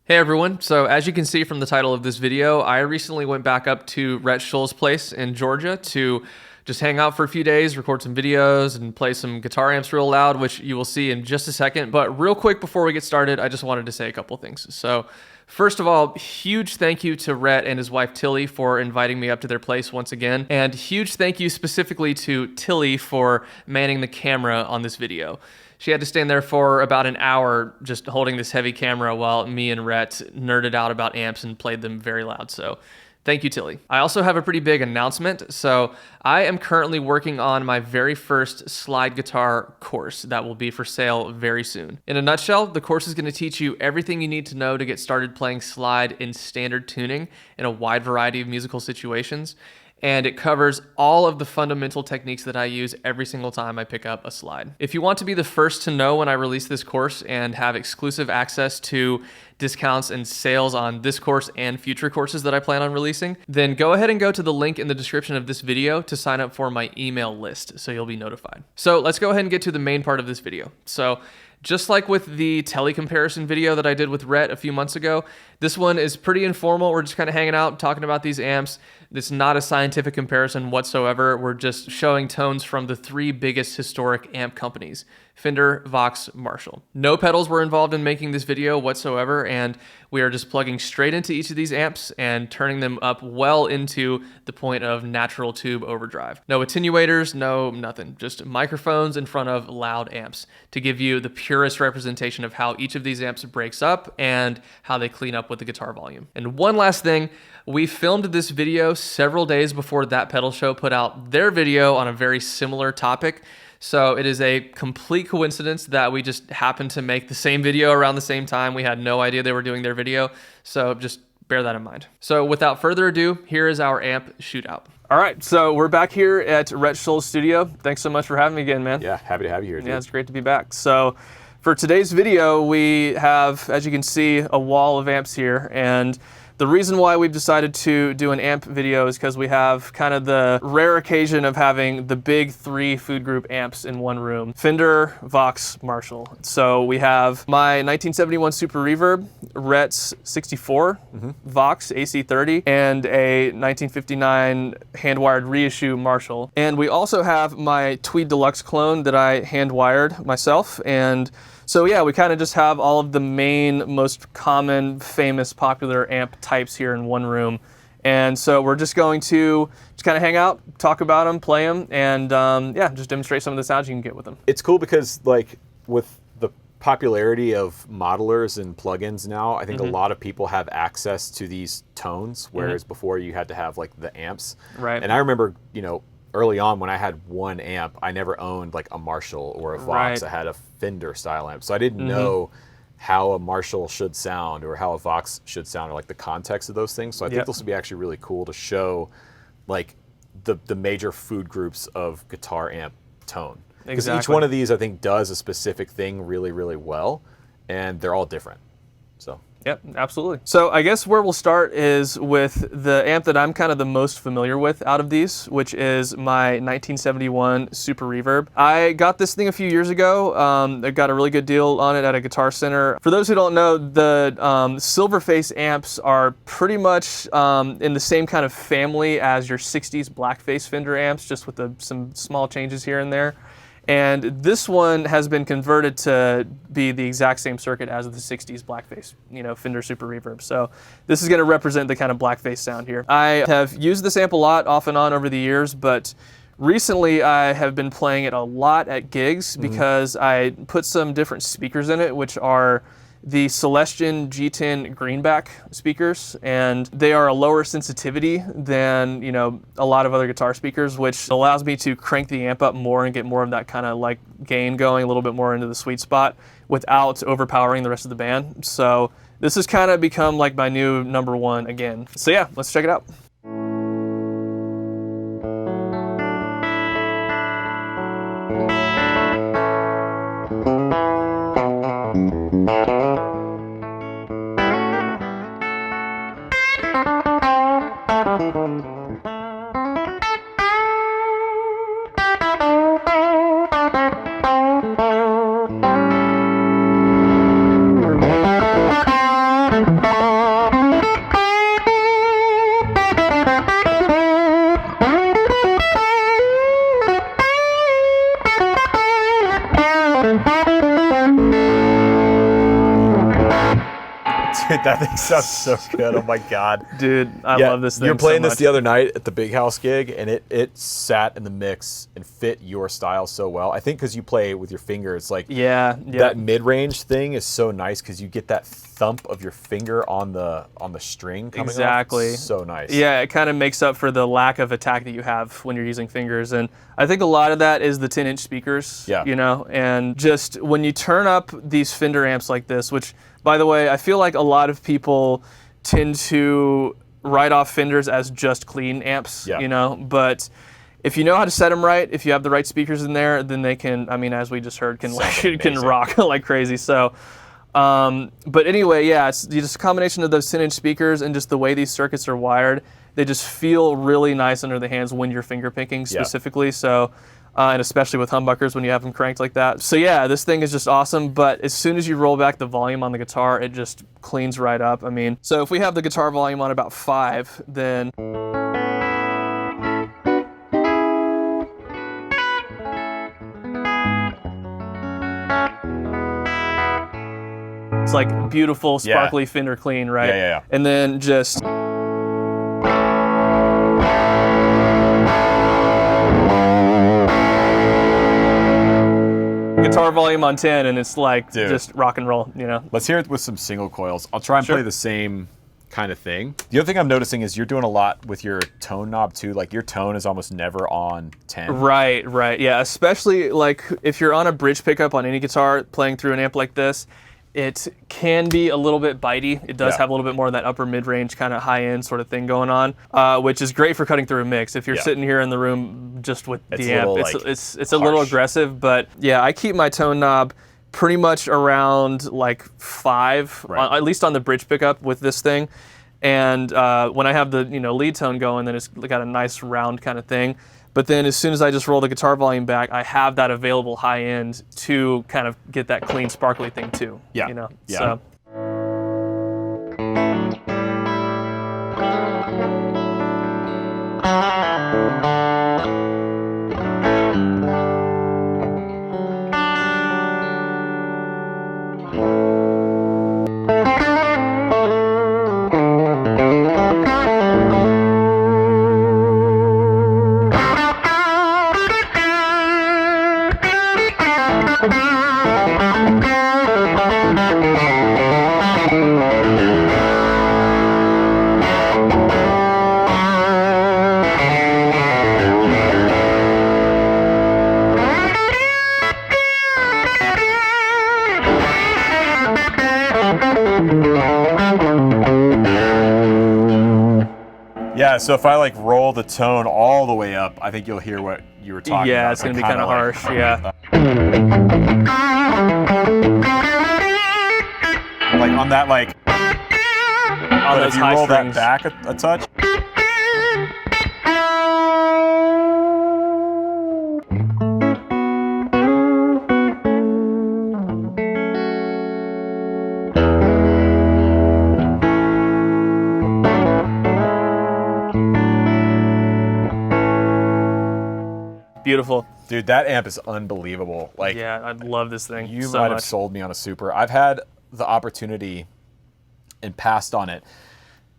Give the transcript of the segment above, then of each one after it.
Hey everyone, so as you can see from the title of this video, I recently went back up to Rhett's place in Georgia to just hang out for a few days, record some videos, and play some guitar amps real loud, which you will see in just a second. But real quick before we get started, I just wanted to say a couple things. So first of all, huge thank you to Rhett and his wife Tilly for inviting me up to their place once again. And huge thank you specifically to Tilly for manning the camera on this video. She had to stand there for about an hour just holding this heavy camera while me and Rhett nerded out about amps and played them very loud. So thank you, Tilly. I also have a pretty big announcement. So I am currently working on my very first slide guitar course that will be for sale very soon. In a nutshell, the course is going to teach you everything you need to know to get started playing slide in standard tuning in a wide variety of musical situations. And it covers all of the fundamental techniques that I use every single time I pick up a slide. If you want to be the first to know when I release this course and have exclusive access to discounts and sales on this course and future courses that I plan on releasing, then go ahead and go to the link in the description of this video to sign up for my email list so you'll be notified. So let's go ahead and get to the main part of this video. So just like with the tele comparison video that I did with Rhett a few months ago, this one is pretty informal. We're just kind of hanging out, talking about these amps. It's not a scientific comparison whatsoever. We're just showing tones from the three biggest historic amp companies: Fender, Vox, Marshall. No pedals were involved in making this video whatsoever, and we are just plugging straight into each of these amps and turning them up well into the point of natural tube overdrive. No attenuators, no nothing. Just microphones in front of loud amps to give you the purest representation of how each of these amps breaks up and how they clean up with the guitar volume. And one last thing, we filmed this video several days before That Pedal Show put out their video on a very similar topic. So it is a complete coincidence that we just happened to make the same video around the same time. We had no idea they were doing their video. So just bear that in mind. So without further ado, here is our amp shootout. All right, so we're back here at Rhett Scholl's studio. Thanks so much for having me again, man. Yeah, happy to have you here, dude. Yeah, it's great to be back. So for today's video, we have, as you can see, a wall of amps here. And the reason why we've decided to do an amp video is because we have kind of the rare occasion of having the big three food group amps in one room: Fender, Vox, Marshall. So we have my 1971 Super Reverb, Rhett's 64, Vox AC30, and a 1959 hand-wired reissue Marshall. And we also have my Tweed Deluxe clone that I hand-wired myself. And so yeah, we kind of just have all of the main, most common, famous, popular amp types here in one room. And so we're just going to just kind of hang out, talk about them, play them, and yeah, just demonstrate some of the sounds you can get with them. It's cool because like with the popularity of modelers and plugins now, I think a lot of people have access to these tones, whereas before you had to have like the amps. Right. And I remember, you know, early on when I had one amp, I never owned like a Marshall or a Vox. I had a Fender style amp. So I didn't know how a Marshall should sound or how a Vox should sound, or like the context of those things. So I think this would be actually really cool to show like the major food groups of guitar amp tone. Because each one of these I think does a specific thing really, really well, and they're all different. So yep, absolutely. So I guess where we'll start is with the amp that I'm kind of the most familiar with out of these, which is my 1971 Super Reverb. I got this thing a few years ago. I got a really good deal on it at a Guitar Center. For those who don't know, the Silverface amps are pretty much in the same kind of family as your 60s Blackface Fender amps, just with some small changes here and there. And this one has been converted to be the exact same circuit as the 60s Blackface, you know, Fender Super Reverb. So this is going to represent the kind of Blackface sound here. I have used this amp a lot off and on over the years, but recently I have been playing it a lot at gigs because I put some different speakers in it, which are the Celestion G10 Greenback speakers, and they are a lower sensitivity than, you know, a lot of other guitar speakers, which allows me to crank the amp up more and get more of that kind of like gain going, a little bit more into the sweet spot without overpowering the rest of the band. So this has kind of become like my new number one again. So yeah, let's check it out. Dude, that thing sounds so good. Oh my God. Dude, I love this thing. You were playing so this the other night at the Big House gig, and it sat in the mix and fit your style so well. I think because you play with your finger, it's like that mid-range thing is so nice because you get that thump of your finger on the string coming exactly. off. So nice. Yeah, it kind of makes up for the lack of attack that you have when you're using fingers. And I think a lot of that is the 10-inch speakers, you know, and just when you turn up these Fender amps like this, which, by the way, I feel like a lot of people tend to write off Fenders as just clean amps, you know, but if you know how to set them right, if you have the right speakers in there, then they can, I mean, as we just heard, can rock like crazy. So, but anyway, yeah, it's just a combination of those 10-inch speakers and just the way these circuits are wired. They just feel really nice under the hands when you're finger picking specifically. So, and especially with humbuckers when you have them cranked like that. So yeah, this thing is just awesome. But as soon as you roll back the volume on the guitar, it just cleans right up. I mean, so if we have the guitar volume on about 5, then it's like beautiful, sparkly Fender clean, right? Yeah. And then just guitar volume on 10, and it's like just rock and roll, you know? Let's hear it with some single coils. I'll try and play the same kind of thing. The other thing I'm noticing is you're doing a lot with your tone knob too. Like your tone is almost never on 10. Right. Yeah, especially like if you're on a bridge pickup on any guitar playing through an amp like this, it can be a little bit bitey. It does have a little bit more of that upper mid-range kind of high-end sort of thing going on, which is great for cutting through a mix. If you're sitting here in the room just with the amp, it's a little aggressive. But yeah, I keep my tone knob pretty much around like 5, at least on the bridge pickup with this thing. And when I have the lead tone going, then it's got a nice round kind of thing. But then as soon as I just roll the guitar volume back, I have that available high end to kind of get that clean, sparkly thing too. Yeah. You know? Yeah. So. Yeah, so if I like roll the tone all the way up, I think you'll hear what you were talking about. Yeah, it's gonna be kind of harsh, Like on that, like, but if you roll that back a touch. Beautiful. Dude, that amp is unbelievable. Like, yeah, I love this thing. You might have sold me on a Super. I've had the opportunity and passed on it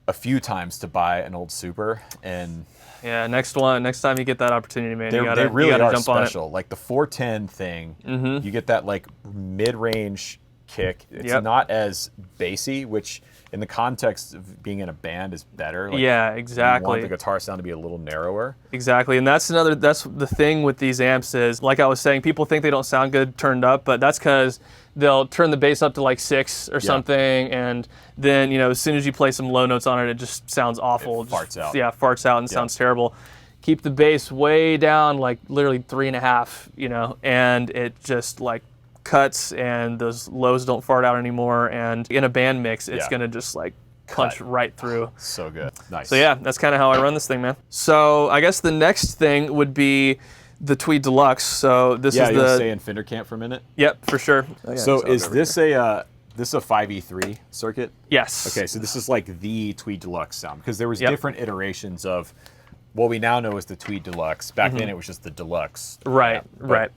a few times to buy an old Super, and yeah, next time you get that opportunity, man, they you really gotta are jump special. on it. Like the 410 thing, you get that like mid-range kick. It's not as bassy, which in the context of being in a band is better. Like, yeah, exactly. You want the guitar sound to be a little narrower. Exactly, and that's the thing with these amps is, like I was saying, people think they don't sound good turned up, but that's because they'll turn the bass up to like 6 or something, and then as soon as you play some low notes on it, it just sounds awful. It farts out. Yeah, farts out and sounds terrible. Keep the bass way down, like literally 3.5, and it just like cuts, and those lows don't fart out anymore, and in a band mix it's gonna just like punch right through. So good. Nice. So yeah, that's kind of how I run this thing, man. So I guess the next thing would be the Tweed Deluxe. So this is the stay in Fender camp for a minute. Yep, for sure. So is this a 5E3 circuit? Yes. Okay, so this is like the Tweed Deluxe sound, because there was different iterations of what we now know is the Tweed Deluxe. Back then it was just the Deluxe. Right, right.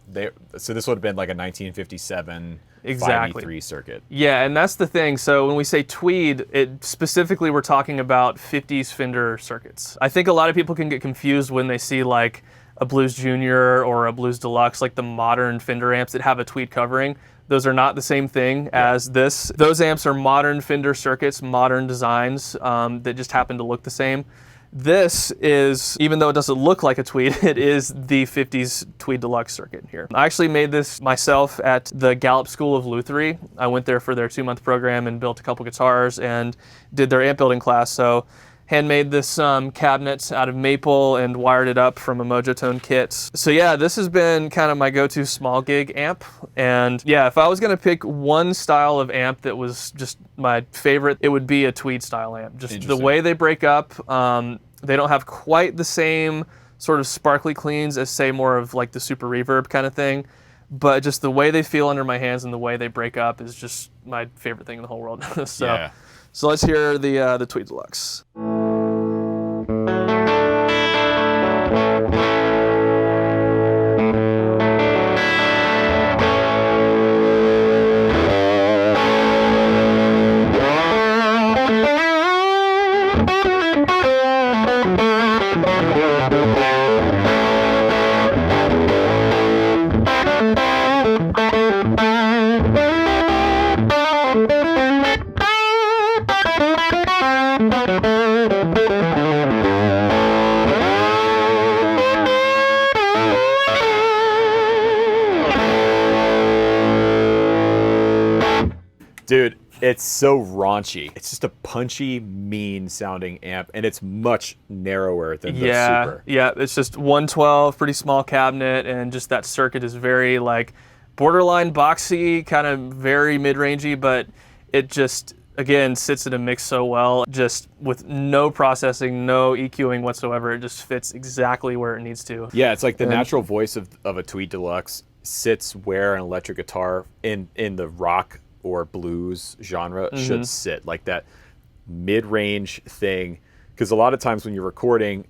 So this would have been like a 1957 exactly 5E3 circuit. Yeah, and that's the thing. So when we say Tweed, it specifically we're talking about 50s Fender circuits. I think a lot of people can get confused when they see like a Blues Junior or a Blues Deluxe, like the modern Fender amps that have a Tweed covering. Those are not the same thing as this. Those amps are modern Fender circuits, modern designs that just happen to look the same. This is, even though it doesn't look like a Tweed, it is the 50s Tweed Deluxe circuit here. I actually made this myself at the Gallup School of Lutherie. I went there for their 2-month program and built a couple guitars and did their amp building class. So handmade this cabinet out of maple and wired it up from a Mojotone kit. So yeah, this has been kind of my go-to small gig amp. And yeah, if I was gonna pick one style of amp that was just my favorite, it would be a Tweed style amp. Just the way they break up, they don't have quite the same sort of sparkly cleans as say more of like the Super Reverb kind of thing. But just the way they feel under my hands and the way they break up is just my favorite thing in the whole world. So let's hear the Tweed Deluxe. Dude, it's so raunchy. It's just a punchy, mean sounding amp, and it's much narrower than the Super. Yeah, it's just 112, pretty small cabinet, and just that circuit is very like borderline boxy, kind of very mid-rangey, but it just, again, sits in a mix so well, just with no processing, no EQing whatsoever. It just fits exactly where it needs to. Yeah, it's like the natural voice of a Tweed Deluxe sits where an electric guitar in the rock or blues genre should sit, like that mid-range thing. Because a lot of times when you're recording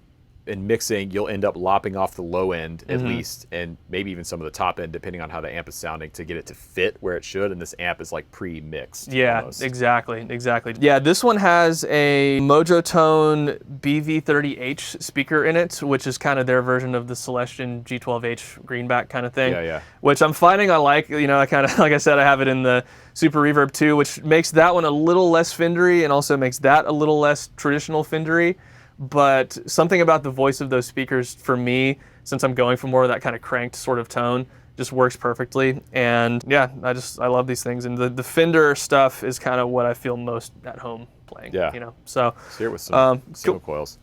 and mixing, you'll end up lopping off the low end at least, and maybe even some of the top end, depending on how the amp is sounding, to get it to fit where it should. And this amp is like pre-mixed. Yeah, almost. Exactly. Yeah, this one has a Mojotone BV30H speaker in it, which is kind of their version of the Celestion G12H greenback kind of thing. Yeah. Which I'm finding I like. You know, I kind of, like I said, I have it in the Super Reverb too, which makes that one a little less Fendery and also makes that a little less traditional Fendery. But something about the voice of those speakers, for me, since I'm going for more of that kind of cranked sort of tone, just works perfectly. And yeah, I love these things. And the Fender stuff is kind of what I feel most at home playing. Yeah. You know, so let's hear it with some Single Coils.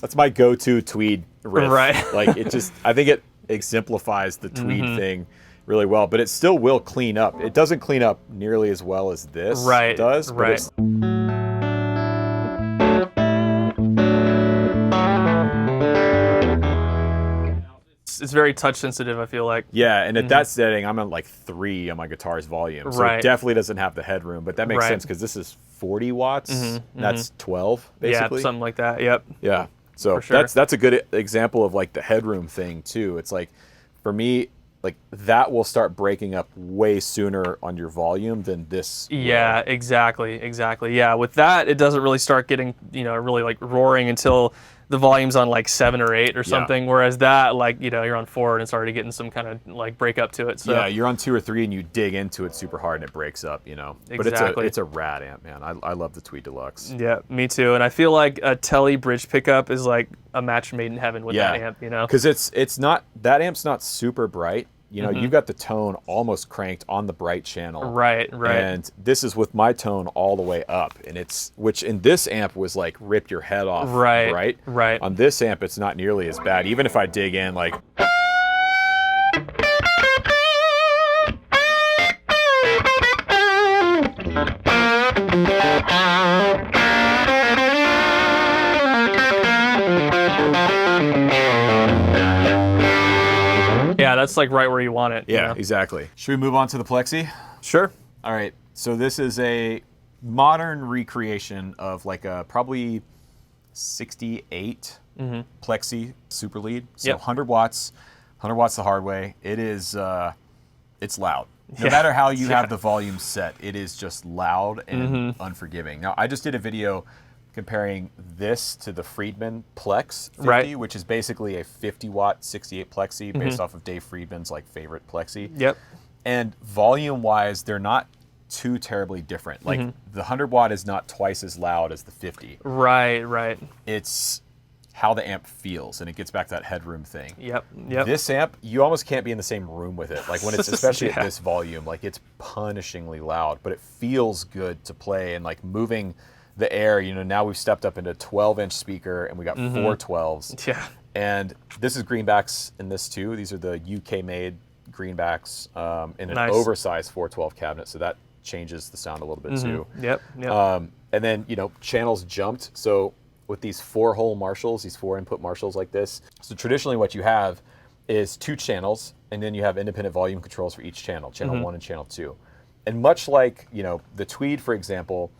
That's my go-to Tweed riff. Right. Like it just, I think it exemplifies the Tweed thing really well, but it still will clean up. It doesn't clean up nearly as well as this does. Right. It's very touch sensitive, I feel like. Yeah, and at that setting, I'm at like 3 on my guitar's volume. So it definitely doesn't have the headroom, but that makes sense because this is 40 watts. And that's 12, basically. Yeah, something like that, yep. Yeah, so that's a good example of like the headroom thing too. It's like, for me, like that will start breaking up way sooner on your volume than this. Yeah, exactly. Yeah, with that, it doesn't really start getting, really like roaring until the volume's on like 7 or 8 or something, whereas that, like, you know, you're on 4 and it's already getting some kind of like break up to it. So yeah, you're on 2 or 3 and you dig into it super hard and it breaks up, you know. Exactly. But it's a rad amp, man. I love the Tweed Deluxe. Yeah, me too. And I feel like a Tele bridge pickup is like a match made in heaven with that amp, you know. Because it's not, that amp's not super bright. You know, you've got the tone almost cranked on the bright channel. Right. And this is with my tone all the way up. And it's, which in this amp was like rip your head off. Right. On this amp, it's not nearly as bad. Even if I dig in like. Yeah, that's like right where you want it. Yeah, you know? exactly. Should we move on to the Plexi? Sure. All right. So this is a modern recreation of like a probably 68 Plexi super lead. So 100 watts the hard way. It is, it's loud. No matter how you have the volume set, it is just loud and unforgiving. Now, I just did a video comparing this to the Friedman Plex 50, which is basically a 50-watt 68 Plexi based off of Dave Friedman's like favorite Plexi. Yep. And volume-wise, they're not too terribly different. Like the 100-watt is not twice as loud as the 50. Right. It's how the amp feels, and it gets back to that headroom thing. Yep. This amp, you almost can't be in the same room with it. Like when it's especially at this volume, like it's punishingly loud, but it feels good to play and like moving the air. You know, now we've stepped up into a 12-inch speaker and we got 4 12s. Yeah. And this is greenbacks in this too. These are the UK-made greenbacks in an oversized 412 cabinet, so that changes the sound a little bit too. Yep. And then, you know, channels jumped. So with these 4-hole Marshalls, these 4-input Marshalls like this, so traditionally what you have is 2 channels, and then you have independent volume controls for each channel, channel 1 and channel 2. And much like, you know, the Tweed, for example,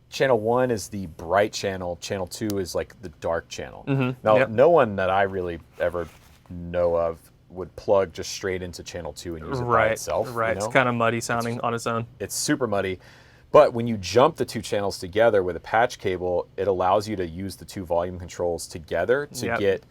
channel 1 is the bright channel, channel 2 is like the dark channel. Now, no one that I really ever know of would plug just straight into channel 2 and use it by itself. Right, you know? It's kind of muddy sounding on its own. It's super muddy. But when you jump the 2 channels together with a patch cable, it allows you to use the 2 volume controls together to get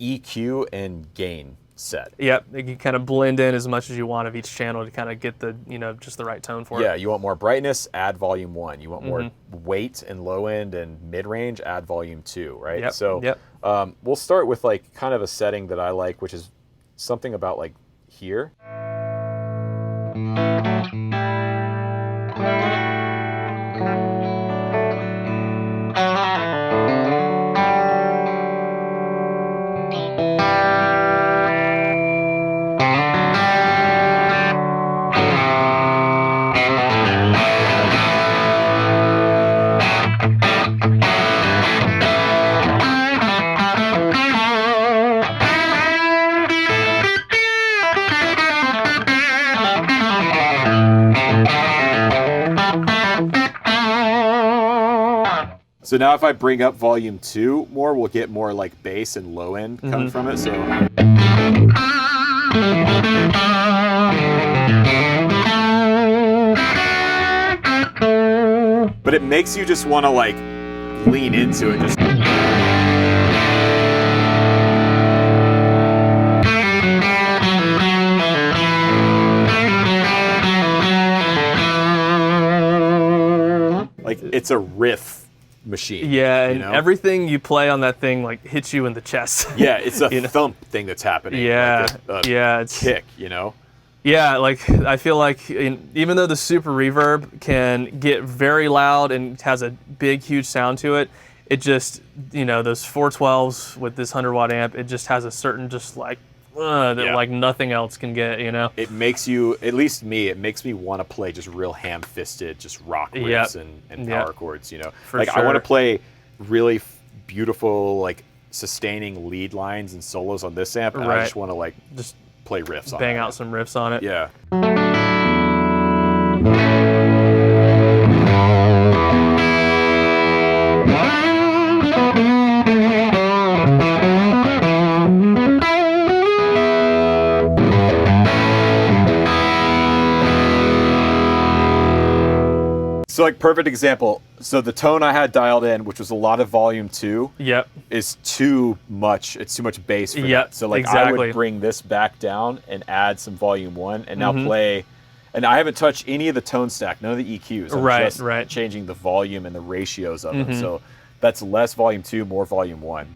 EQ and gain set. Yep, you can kind of blend in as much as you want of each channel to kind of get the, you know, just the right tone for it. Yeah, you want more brightness, add volume 1. You want more weight and low end and mid range, add volume 2, right? Yep. So we'll start with like kind of a setting that I like, which is something about like here. So now if I bring up volume 2 more, we'll get more like bass and low end coming from it. So. But it makes you just want to like lean into it. Just. Like it's a riff machine. Yeah, and you know? everything you play on that thing like hits you in the chest. Yeah, it's a thump thing that's happening. Yeah, like it's kick, you know? Yeah, like I feel like even though the super reverb can get very loud and has a big, huge sound to it, it just, you know, those 412s with this 100-watt amp, it just has a certain just like, that like nothing else can get, you know? It makes you, at least me, it makes me want to play just real ham-fisted, just rock riffs and power chords, you know? Like I want to play really beautiful, like sustaining lead lines and solos on this amp, and I just want to like just play riffs on it. Bang out some riffs on it. Yeah. So like perfect example. So the tone I had dialed in, which was a lot of volume 2, Yep. is too much. It's too much bass for Yep, that. So like I exactly. would bring this back down and add some volume 1 and now Mm-hmm. play. And I haven't touched any of the tone stack, none of the EQs. I'm Right, just right. changing the volume and the ratios of Mm-hmm. them. So that's less volume 2, more volume 1.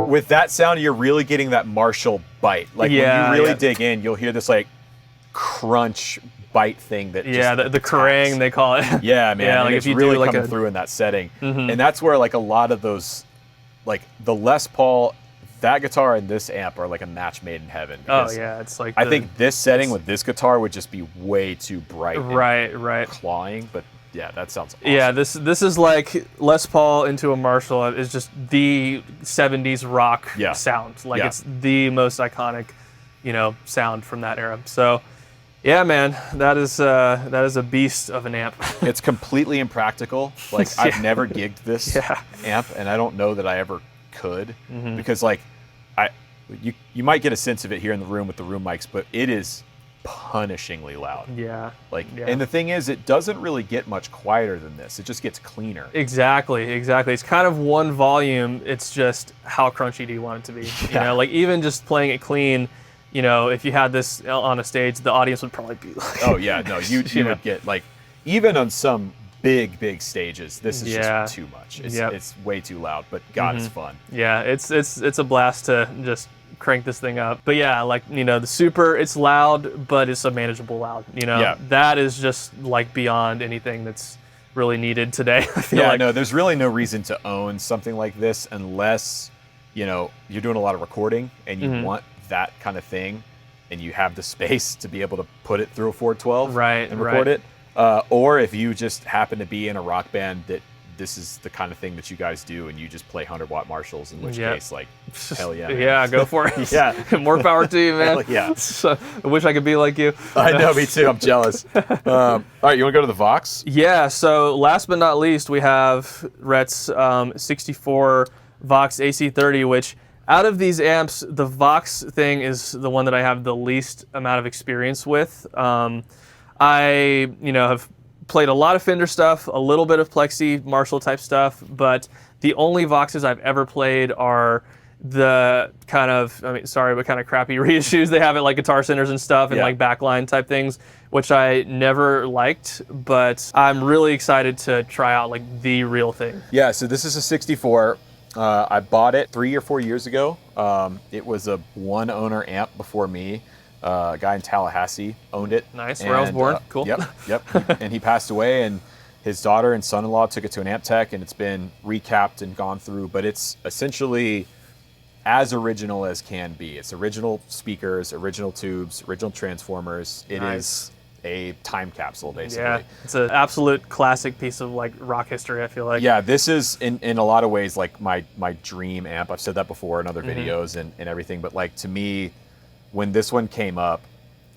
With that sound, you're really getting that Marshall bite. Like Yeah, when you really yeah. dig in, you'll hear this like crunch bite thing that Yeah, just the kerrang attacks. they call it. Yeah, man. Yeah, and like it's if you really do like coming a through in that setting. Mhm. And that's where like a lot of those, like the Les Paul, that guitar and this amp are like a match made in heaven. Oh because yeah, it's like I think this setting with this guitar would just be way too bright and right. clawing, but yeah, that sounds awesome. Yeah, this is like Les Paul into a Marshall is just the 70s rock Yeah. sound. Like Yeah. it's the most iconic, sound from that era. So, yeah, man, that is a beast of an amp. It's completely impractical. Like Yeah. I've never gigged this Yeah. amp, and I don't know that I ever could Mhm. because like you might get a sense of it here in the room with the room mics, but it is punishingly loud. Yeah. Like, Yeah. and the thing is, it doesn't really get much quieter than this. It just gets cleaner. Exactly. It's kind of one volume. It's just how crunchy do you want it to be? Yeah. Like even just playing it clean, if you had this on a stage, the audience would probably be like, Oh yeah, no, you know. would get like even on some big stages, this is Yeah. just too much. It's, Yep. it's way too loud, but God, it's fun. Yeah, it's a blast to just crank this thing up. But yeah, like, the Super, it's loud, but it's a manageable loud. Yeah. That is just like beyond anything that's really needed today. I feel Yeah, like. no, there's really no reason to own something like this unless, you're doing a lot of recording and you want that kind of thing and you have the space to be able to put it through a 412 Right, and record right. it. Or if you just happen to be in a rock band that this is the kind of thing that you guys do and you just play 100-watt Marshalls, in which Yep. case, like, hell yeah. Man. Yeah, go for it. Yeah. More power to you, man. Hell yeah. So, I wish I could be like you. I know, me too. I'm jealous. All right, you want to go to the Vox? Yeah, so last but not least, we have Rhett's 64 Vox AC30, which out of these amps, the Vox thing is the one that I have the least amount of experience with. I, have played a lot of Fender stuff, a little bit of Plexi, Marshall type stuff, but the only Voxes I've ever played are the kind of, kind of crappy reissues they have at like Guitar Centers and stuff and Yeah. like backline type things, which I never liked, but I'm really excited to try out like the real thing. Yeah, so this is a 64. I bought it 3 or 4 years ago. It was a one owner amp before me. A guy in Tallahassee owned it. Nice, where I was born. Cool. Yep. And he passed away, and his daughter and son-in-law took it to an amp tech, and it's been recapped and gone through, but it's essentially as original as can be. It's original speakers, original tubes, original transformers. It Nice. is a time capsule, basically. Yeah, it's an absolute classic piece of like rock history, I feel like. Yeah, this is in a lot of ways like my dream amp. I've said that before in other Mm-hmm. videos and everything, but like to me, when this one came up,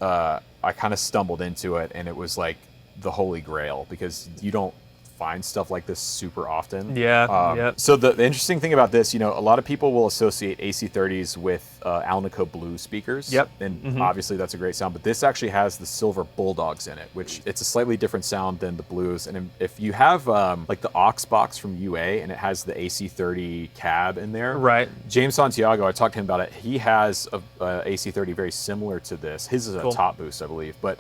I kind of stumbled into it, and it was like the holy grail because you don't find stuff like this super often. Yeah, yep. So the interesting thing about this, a lot of people will associate AC30s with Alnico Blue speakers. Yep. And obviously that's a great sound, but this actually has the silver bulldogs in it, which it's a slightly different sound than the blues. And if you have like the aux box from UA and it has the AC30 cab in there. Right. James Santiago, I talked to him about it. He has a AC30 very similar to this. His is a Cool. top boost, I believe, but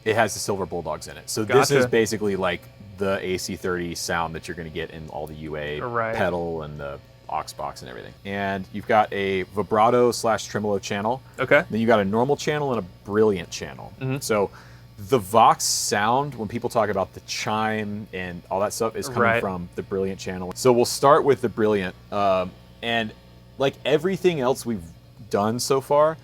it has the silver bulldogs in it. So this Gotcha. is basically like the AC30 sound that you're going to get in all the UA Right. pedal and the aux box and everything. And you've got a vibrato / tremolo channel. Okay. Then you got a normal channel and a brilliant channel. Mm-hmm. So the Vox sound, when people talk about the chime and all that stuff, is coming Right. from the brilliant channel. So we'll start with the brilliant. And like everything else we've done so far,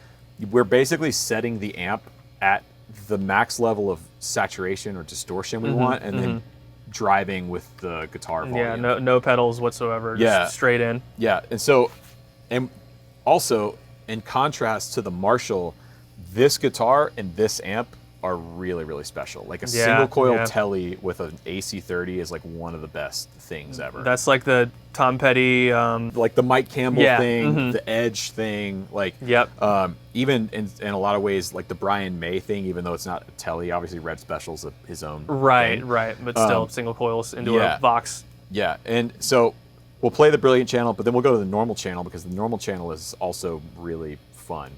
we're basically setting the amp at the max level of saturation or distortion we want, and then driving with the guitar volume. Yeah, no pedals whatsoever, just straight in. Yeah, and also in contrast to the Marshall, this guitar and this amp are really, really special. Like a single coil telly with an AC30 is like one of the best things ever. That's like the Tom Petty, like the Mike Campbell thing, the Edge thing, like even in a lot of ways like the Brian May thing, even though it's not a telly. Obviously, Red Special's his own thing. But still single coils into a Vox. Yeah, and so we'll play the Brilliant channel, but then we'll go to the normal channel because the normal channel is also really fun.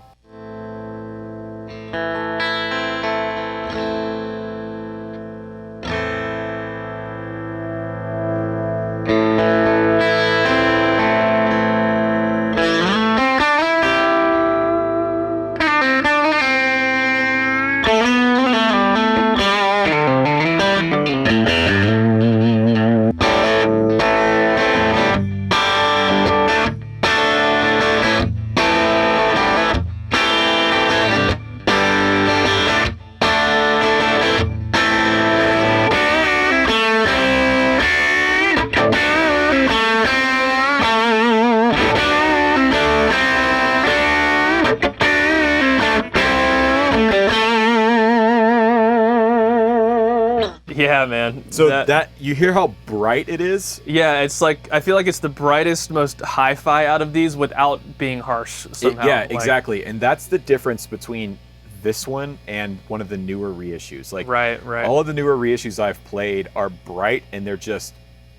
Yeah, man. So that you hear how bright it is? Yeah, it's like, I feel like it's the brightest, most hi-fi out of these without being harsh somehow. Exactly. And that's the difference between this one and one of the newer reissues. Like, right. all of the newer reissues I've played are bright and they're just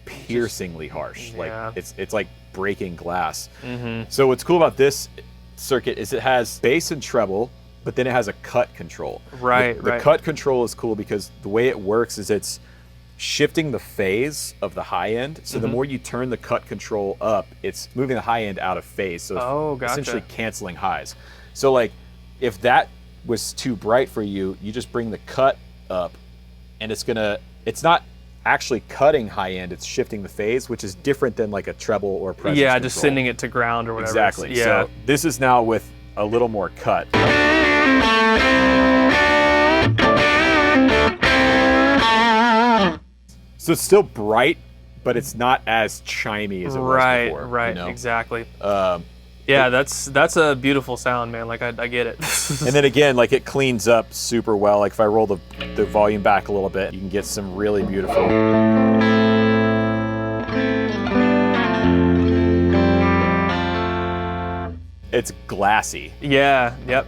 piercingly harsh. Like it's like breaking glass. So what's cool about this circuit is it has bass and treble, but then it has a cut control. The cut control is cool because the way it works is it's shifting the phase of the high end. So the more you turn the cut control up, it's moving the high end out of phase. So essentially canceling highs. So like if that was too bright for you, you just bring the cut up and it's not actually cutting high end, it's shifting the phase, which is different than like a treble or presence control. Just sending it to ground or whatever. Exactly. So this is now with a little more cut. So it's still bright, but it's not as chimey as it was before. Right, exactly. Yeah, that's a beautiful sound, man. Like I get it. And then again, like it cleans up super well. Like if I roll the volume back a little bit, you can get some really beautiful. It's glassy. Yeah, yep.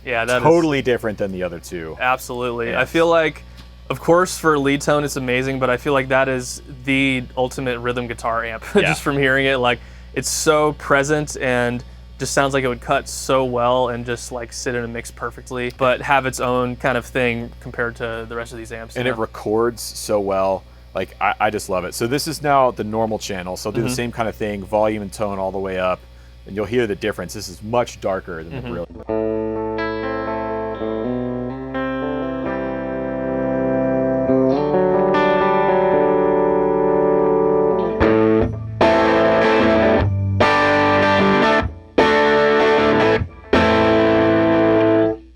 Yeah, that totally different than the other two. Absolutely. Yes. I feel like, of course, for lead tone, it's amazing, but I feel like that is the ultimate rhythm guitar amp. Just from hearing it, like it's so present and just sounds like it would cut so well and just like sit in a mix perfectly, but have its own kind of thing compared to the rest of these amps. And it records so well. Like I just love it. So this is now the normal channel. So I'll do the same kind of thing, volume and tone all the way up, and you'll hear the difference. This is much darker than the Brilliant.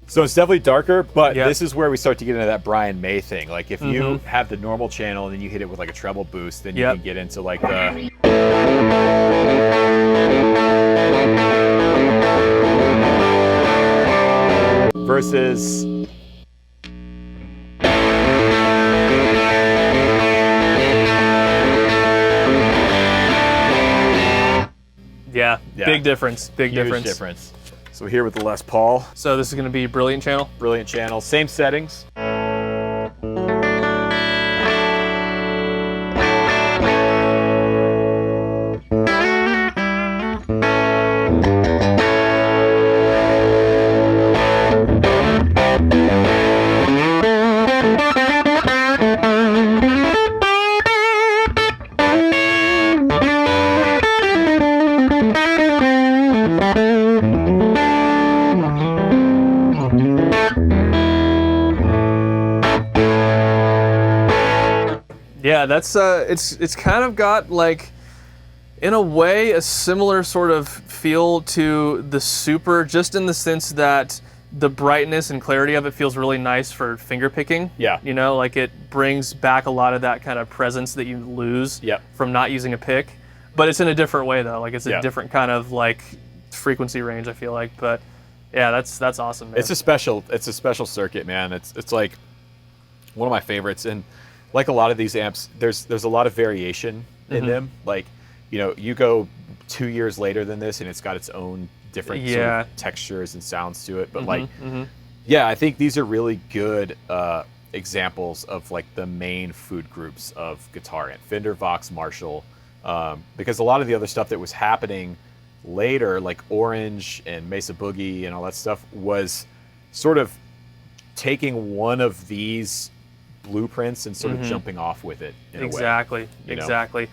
So it's definitely darker, but this is where we start to get into that Brian May thing. Like if you have the normal channel and then you hit it with like a treble boost, then you can get into like the... versus... Yeah, big difference, big Huge difference. So here with the Les Paul. So this is going to be Brilliant channel? Brilliant channel, same settings. Yeah, that's it's kind of got like, in a way, a similar sort of feel to the Super, just in the sense that the brightness and clarity of it feels really nice for finger picking. Yeah. You know, like it brings back a lot of that kind of presence that you lose from not using a pick. But it's in a different way though. Like it's a different kind of like frequency range, I feel like. But yeah, that's awesome, man. It's a special circuit, man. It's like one of my favorites. And like a lot of these amps, there's a lot of variation in them. Like, you know, you go 2 years later than this and it's got its own different sort of textures and sounds to it. But yeah, I think these are really good examples of like the main food groups of guitar amp: Fender, Vox, Marshall, because a lot of the other stuff that was happening later, like Orange and Mesa Boogie and all that stuff, was sort of taking one of these blueprints and sort of jumping off with it in a way. Exactly.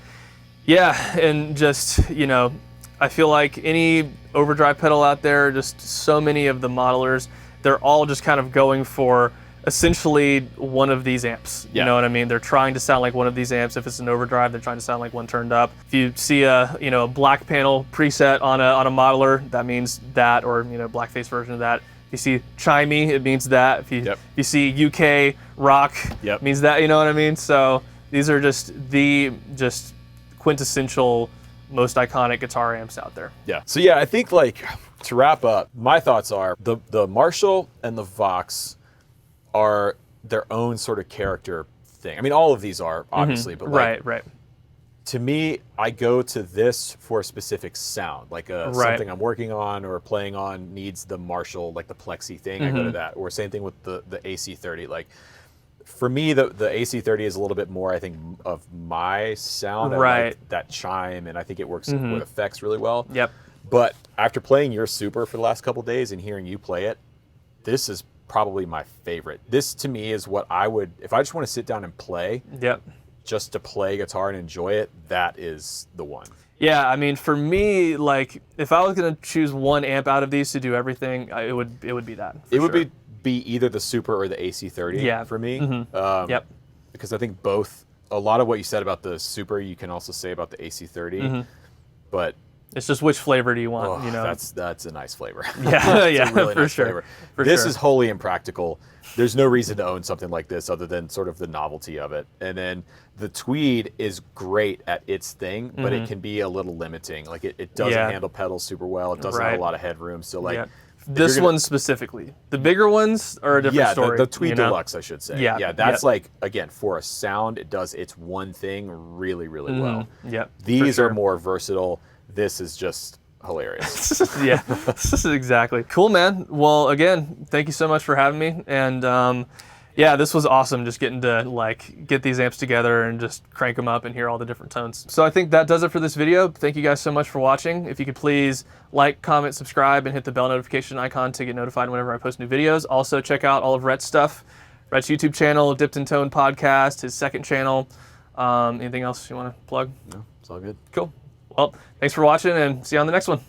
Yeah, and just, you know, I feel like any overdrive pedal out there, just so many of the modelers, they're all just kind of going for essentially one of these amps. You know what I mean? They're trying to sound like one of these amps. If it's an overdrive, they're trying to sound like one turned up. If you see a, you know, a black panel preset on a modeler, that means that, or, you know, blackface version of that. If you see chimey, it means that. If you see UK rock, it means that, you know what I mean? So these are just quintessential, most iconic guitar amps out there. Yeah. So yeah, I think like to wrap up, my thoughts are the Marshall and the Vox are their own sort of character thing. I mean, all of these are obviously, but like, to me, I go to this for a specific sound, like something I'm working on or playing on needs the Marshall, like the Plexi thing. I go to that. Or same thing with the AC30. Like, for me, the AC30 is a little bit more, I think, of my sound. I like that chime, and I think it works with effects really well. But after playing your Super for the last couple of days and hearing you play it, this is probably my favorite. This, to me, is what I would, if I just want to sit down and play, just to play guitar and enjoy it, that is the one. Yeah, I mean, for me, like, if I was going to choose one amp out of these to do everything, it would be that. It would be either the Super or the AC30 for me. Because I think both, a lot of what you said about the Super, you can also say about the AC30. But it's just which flavor do you want, you know? That's a nice flavor. Yeah, a really for nice sure. Flavor. This is wholly impractical. There's no reason to own something like this other than sort of the novelty of it. And then the Tweed is great at its thing, but it can be a little limiting. Like it doesn't handle pedals super well. It doesn't have a lot of headroom. So like this one specifically. The bigger ones are a different story. The Tweed Deluxe, I should say. Yeah, that's like, again, for a sound, it does its one thing really, really well. These are more versatile. This is just hilarious. Exactly. Cool, man. Well, again, thank you so much for having me. And yeah, this was awesome, just getting to like get these amps together and just crank them up and hear all the different tones. So I think that does it for this video. Thank you guys so much for watching. If you could please like, comment, subscribe, and hit the bell notification icon to get notified whenever I post new videos. Also, check out all of Rhett's stuff. Rhett's YouTube channel, Dipped in Tone podcast, his second channel. Anything else you want to plug? No, it's all good. Cool. Well, thanks for watching, and see you on the next one.